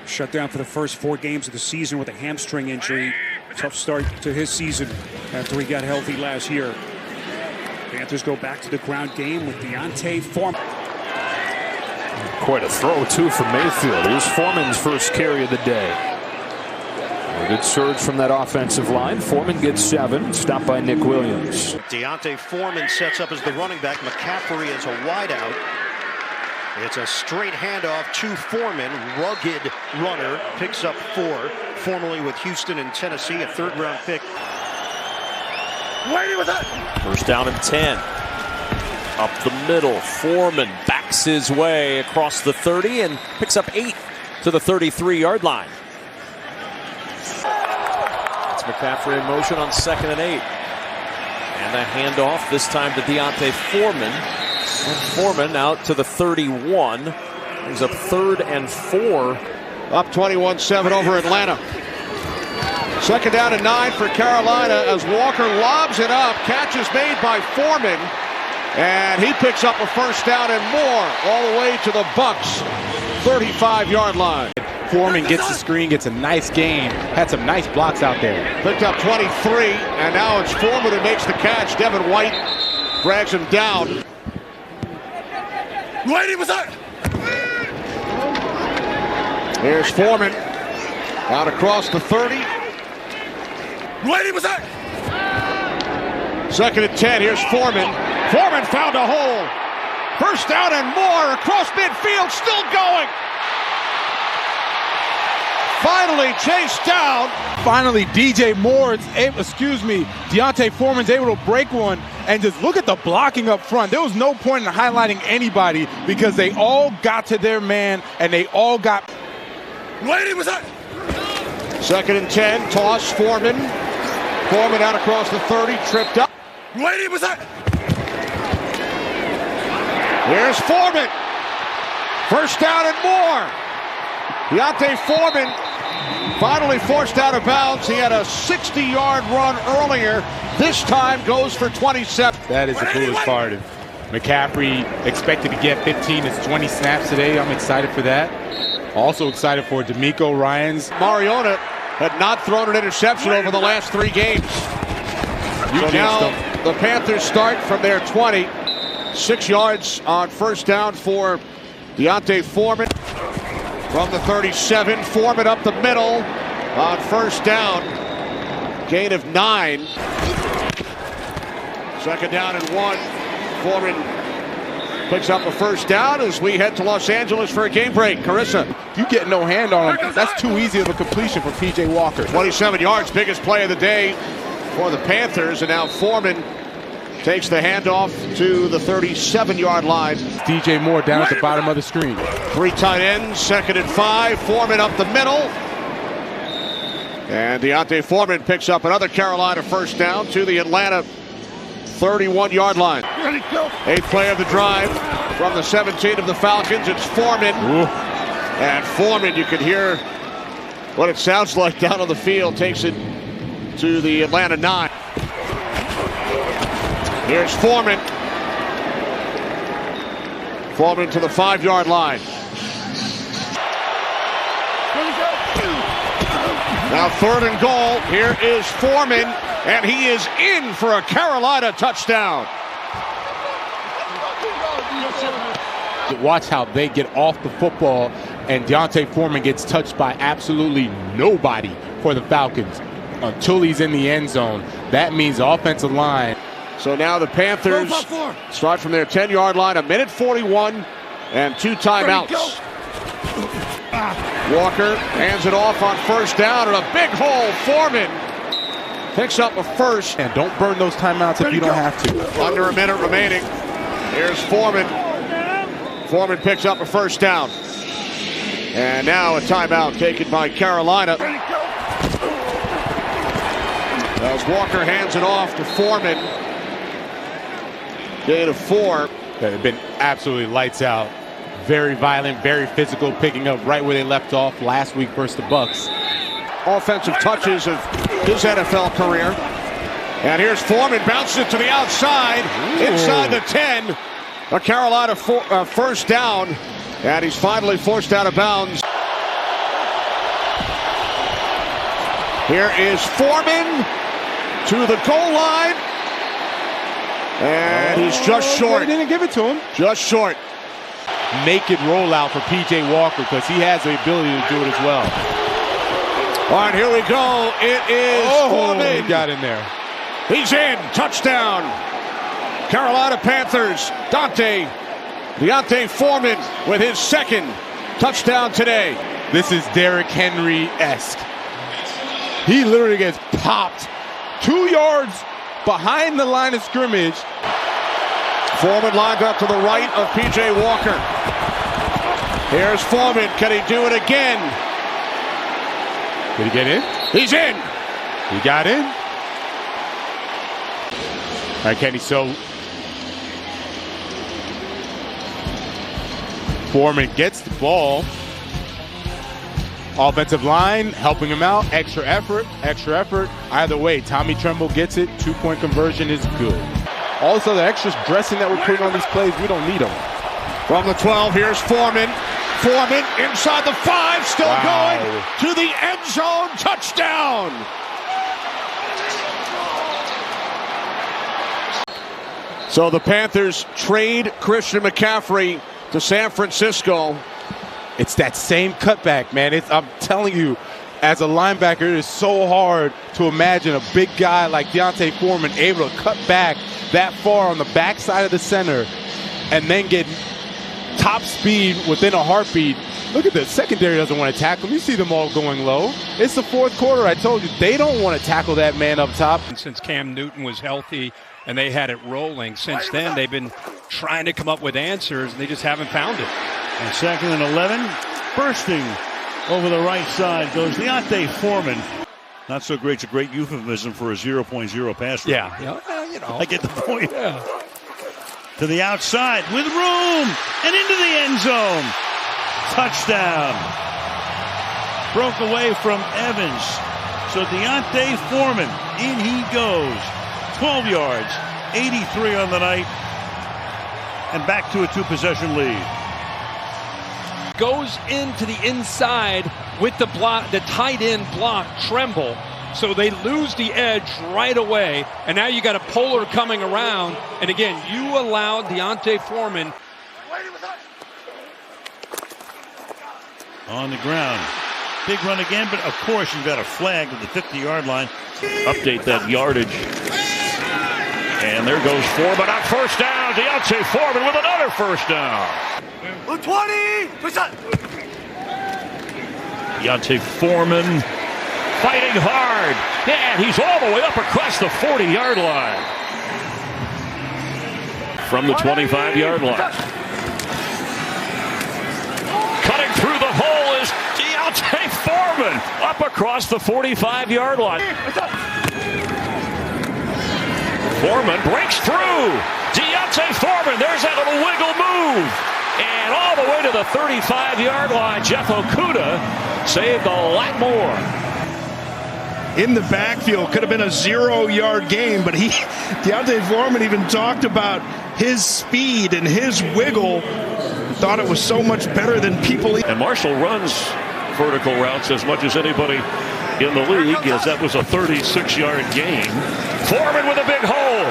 shut down for the first 4 games of the season with a hamstring injury. Tough start to his season after he got healthy last year. Panthers go back to the ground game with Foreman. Quite a throw, too, from Mayfield. Here's Foreman's first carry of the day. A good surge from that offensive line. Foreman gets 7, stopped by Nick Williams. Foreman sets up as the running back. McCaffrey is a wideout. It's a straight handoff to Foreman. Rugged runner, picks up 4. Formerly with Houston and Tennessee, a 3rd-round pick. Waiting with that. First down and 10. Up the middle, Foreman backs his way across the 30 and picks up 8 to the 33-yard line. It's McCaffrey in motion on 2nd and 8. And a handoff, this time to Foreman. And Foreman out to the 31. Brings up 3rd and 4. Up 21-7 over Atlanta. 2nd down and 9 for Carolina as Walker lobs it up. Catch is made by Foreman. And he picks up a first down and more all the way to the Bucs' 35-yard line. Foreman gets the screen, gets a nice gain. Had some nice blocks out there. Picked up 23, and now it's Foreman who makes the catch. Devin White drags him down. Lady was that. Here's Foreman out across the 30. Lady was that. 2nd and 10. Here's Foreman. Foreman found a hole. First down and more across midfield. Still going. Finally chased down. Finally, Deontay Foreman's able to break one, and just look at the blocking up front. There was no point in highlighting anybody because they all got to their man and they all got. Lady was that. 2nd and 10. Toss Foreman. Foreman out across the 30. Tripped up. Lady was that. Here's Foreman. First down and more. Deontay Foreman finally forced out of bounds. He had a 60-yard run earlier. This time goes for 27. That is the coolest part. McCaffrey expected to get 15 to 20 snaps today. I'm excited for that. Also excited for D'Amico Ryans. Mariota had not thrown an interception over the last 3 games. So now the Panthers start from their 20. 6 yards on first down for Deontay Foreman. From the 37, Foreman up the middle on first down. Gain of 9. 2nd down and 1. Foreman picks up a first down as we head to Los Angeles for a game break. Carissa. You get no hand on him. That's too easy of a completion for P.J. Walker. 27 yards, biggest play of the day for the Panthers. And now Foreman takes the handoff to the 37-yard line. DJ Moore down at the bottom of the screen. 3 tight ends, 2nd and 5. Foreman up the middle. And Deontay Foreman picks up another Carolina first down to the Atlanta 31-yard line. 8th play of the drive from the 17 of the Falcons. It's Foreman. And Foreman, you can hear what it sounds like down on the field, takes it to the Atlanta 9. Here's Foreman. Foreman to the 5-yard line. Now 3rd and goal. Here is Foreman, and he is in for a Carolina touchdown. Watch how they get off the football, and Deontay Foreman gets touched by absolutely nobody for the Falcons until he's in the end zone. That means the offensive line. So now the Panthers start from their 10-yard line, 1:41 and 2 timeouts. Walker hands it off on first down, and a big hole. Foreman picks up a first. And don't burn those timeouts if you don't have to. Under a minute remaining. Here's Foreman. Foreman picks up a first down. And now a timeout taken by Carolina. As Walker hands it off to Foreman. Gain of 4. They've been absolutely lights out. Very violent, very physical, picking up right where they left off last week versus the Bucs. Offensive touches of his NFL career. And here's Foreman, bounces it to the outside, inside the 10. A Carolina first down, and he's finally forced out of bounds. Here is Foreman to the goal line. And he's just short. They didn't give it to him. Just short. Naked rollout for P.J. Walker because he has the ability to do it as well. All right, here we go. It is Foreman. He got in there. He's in. Touchdown. Carolina Panthers. Deontay Foreman with his second touchdown today. This is Derrick Henry-esque. He literally gets popped 2 yards behind the line of scrimmage. Foreman lined up to the right of P.J. Walker. Here's Foreman. Can he do it again? Did he get in? He's in. He got in. All right, Kenny, so Foreman gets the ball. Offensive line helping him out. Extra effort. Either way, Tommy Tremble gets it. 2-point conversion is good. All this other extra dressing that we're putting on these plays, we don't need them. From the 12, here's Foreman. Foreman inside the 5, still going to the end zone. Touchdown. So the Panthers trade Christian McCaffrey to San Francisco. It's that same cutback, man. I'm telling you, as a linebacker, it is so hard to imagine a big guy like Deontay Foreman able to cut back that far on the backside of the center and then get top speed within a heartbeat. Look at the secondary doesn't want to tackle him. You see them all going low. It's the fourth quarter. I told you, they don't want to tackle that man up top. Since Cam Newton was healthy and they had it rolling, since then they've been trying to come up with answers and they just haven't found it. And 2nd and 11, bursting over the right side goes Deontay Foreman. Not so great. It's a great euphemism for a 0.0 pass rate. Yeah, you know. I get the point. Yeah. To the outside with room and into the end zone. Touchdown. Broke away from Evans. So Deontay Foreman, in he goes. 12 yards, 83 on the night, and back to a 2-possession lead. Goes into the inside with the tight end block, Tremble. So they lose the edge right away. And now you got a Polar coming around. And again, you allowed Deontay Foreman. On the ground. Big run again, but of course you've got a flag at the 50-yard line. Update that yardage. And there goes Foreman on first down. Deontay Foreman with another first down. 20! Deontay Foreman fighting hard. And he's all the way up across the 40-yard line. From the 25-yard line. Cutting through the hole is Deontay Foreman up across the 45-yard line. Foreman breaks through. Deontay Foreman, there's that little wiggle move. And all the way to the 35-yard line, Jeff Okudah saved a lot more. In the backfield, could have been a 0-yard game, but Deontay Foreman even talked about his speed and his wiggle. Thought it was so much better than people. And Marshall runs vertical routes as much as anybody in the league, as that was a 36-yard gain. Foreman with a big hole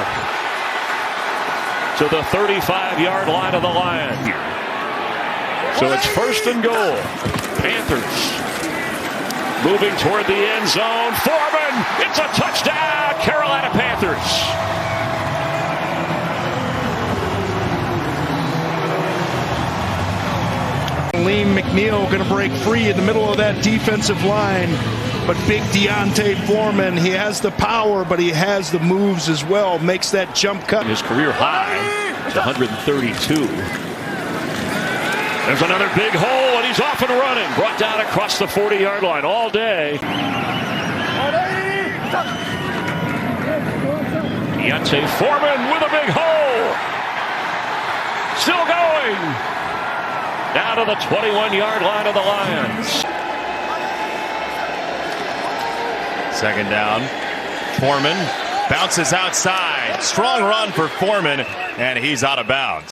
to the 35-yard line of the Lions. So it's 1st and goal. Panthers moving toward the end zone. Foreman, it's a touchdown, Carolina Panthers. Lean McNeil going to break free in the middle of that defensive line. But big Deontay Foreman, he has the power, but he has the moves as well. Makes that jump cut. His career high to 132. There's another big hole, and he's off and running. Brought down across the 40-yard line all day. Deontay Foreman with a big hole. Still going. Down to the 21-yard line of the Lions. 2nd down. Foreman bounces outside. Strong run for Foreman, and he's out of bounds.